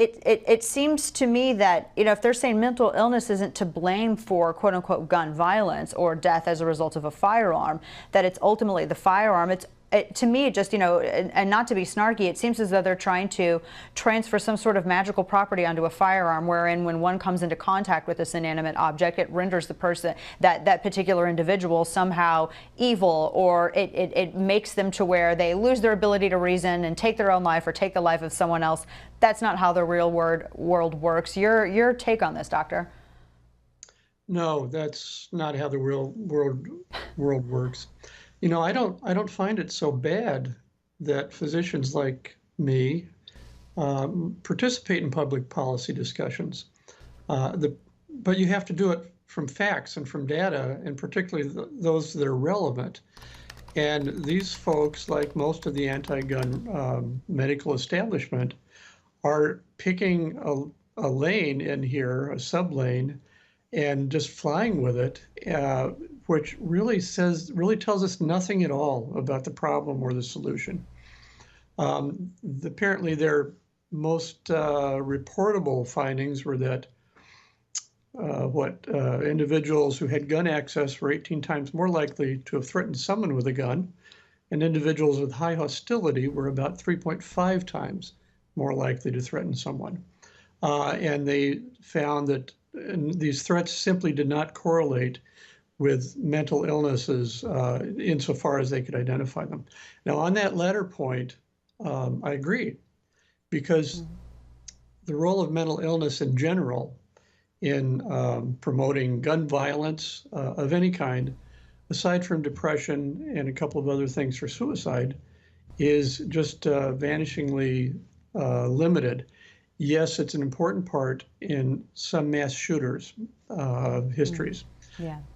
it seems to me that, if they're saying mental illness isn't to blame for quote unquote gun violence or death as a result of a firearm, that it's ultimately the firearm. To me, just, and not to be snarky, it seems as though they're trying to transfer some sort of magical property onto a firearm, wherein when one comes into contact with this inanimate object, it renders the person, that particular individual, somehow evil, or it makes them to where they lose their ability to reason and take their own life or take the life of someone else. That's not how the real world works. Your take on this, Doctor? No, that's not how the real world works. I don't find it so bad that physicians like me participate in public policy discussions. But you have to do it from facts and from data, and particularly those that are relevant. And these folks, like most of the anti-gun medical establishment, are picking a lane in here, a sub-lane, and just flying with it, which really tells us nothing at all about the problem or the solution. Apparently, their most reportable findings were that individuals who had gun access were 18 times more likely to have threatened someone with a gun, and individuals with high hostility were about 3.5 times more likely to threaten someone. And they found that these threats simply did not correlate with mental illnesses insofar as they could identify them. Now, on that latter point, I agree, because the role of mental illness in general in promoting gun violence of any kind, aside from depression and a couple of other things for suicide, is just vanishingly limited. Yes, it's an important part in some mass shooters' histories,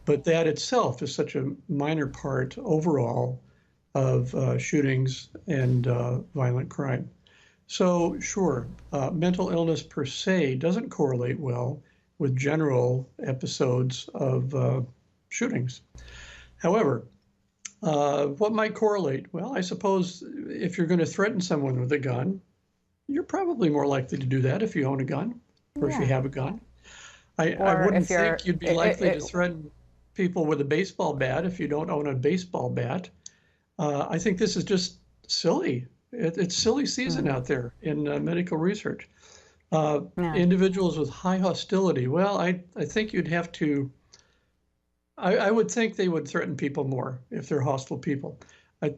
but that itself is such a minor part overall of shootings and violent crime. So sure, mental illness per se doesn't correlate well with general episodes of shootings. However, what might correlate? Well, I suppose if you're going to threaten someone with a gun, you're probably more likely to do that if you own a gun or if you have a gun. I wouldn't think you'd be likely to threaten people with a baseball bat if you don't own a baseball bat. I think this is just silly. It's silly season out there in medical research. Individuals with high hostility, well, I think you'd have to, I would think they would threaten people more if they're hostile people.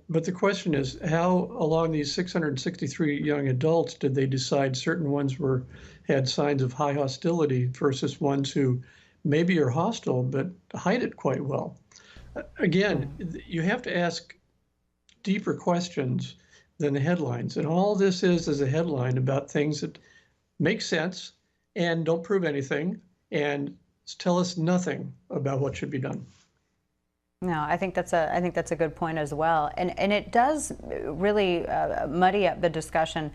But the question is, how along these 663 young adults did they decide certain ones had signs of high hostility versus ones who maybe are hostile but hide it quite well? Again, you have to ask deeper questions than the headlines. And all this is a headline about things that make sense and don't prove anything and tell us nothing about what should be done. No, I think that's a good point as well, and it does really muddy up the discussion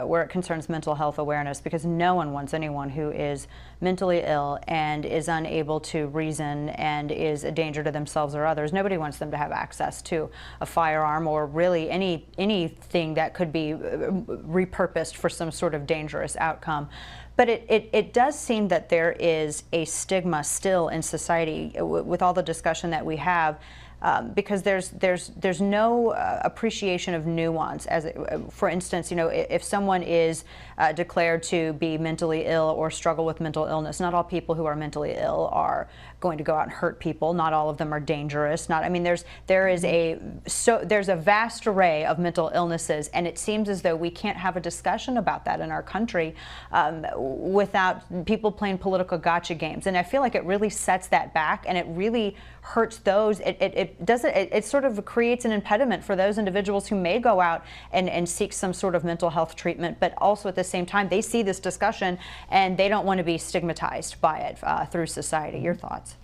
where it concerns mental health awareness, because no one wants anyone who is mentally ill and is unable to reason and is a danger to themselves or others. Nobody wants them to have access to a firearm or really anything that could be repurposed for some sort of dangerous outcome. But it does seem that there is a stigma still in society with all the discussion that we have, because there's no appreciation of nuance. For instance, if someone is declared to be mentally ill or struggle with mental illness, not all people who are mentally ill are going to go out and hurt people. Not all of them are dangerous. There's a vast array of mental illnesses, and it seems as though we can't have a discussion about that in our country without people playing political gotcha games. And I feel like it really sets that back, and it really hurts those. It sort of creates an impediment for those individuals who may go out and seek some sort of mental health treatment, but also at the same time they see this discussion and they don't want to be stigmatized by it through society. Your thoughts?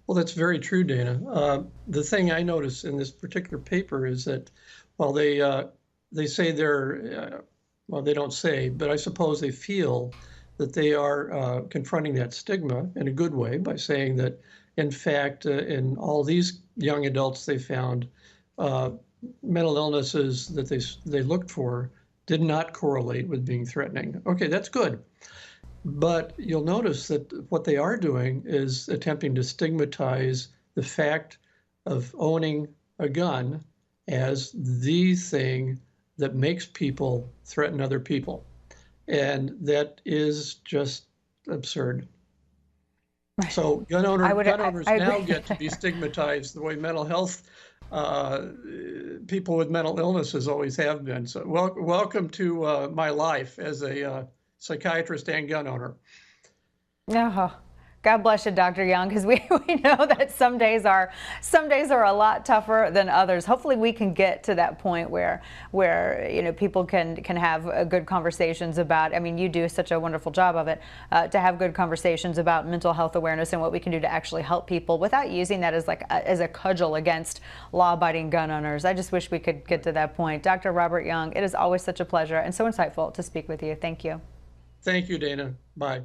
Well, that's very true, Dana. The thing I notice in this particular paper is that while they say well, they don't say, but I suppose they feel that they are confronting that stigma in a good way by saying that, in fact, in all these young adults they found, mental illnesses that they looked for did not correlate with being threatening. Okay, that's good. But you'll notice that what they are doing is attempting to stigmatize the fact of owning a gun as the thing that makes people threaten other people. And that is just absurd. So gun owners now get to be stigmatized the way mental health people with mental illnesses always have been. So welcome to my life as a psychiatrist and gun owner. Oh, God bless you, Dr. Young, because we know that some days are a lot tougher than others. Hopefully we can get to that point where people can have good conversations about, I mean, you do such a wonderful job of it, to have good conversations about mental health awareness and what we can do to actually help people without using that as a cudgel against law-abiding gun owners. I just wish we could get to that point. Dr. Robert Young, it is always such a pleasure and so insightful to speak with you. Thank you. Thank you, Dana. Bye.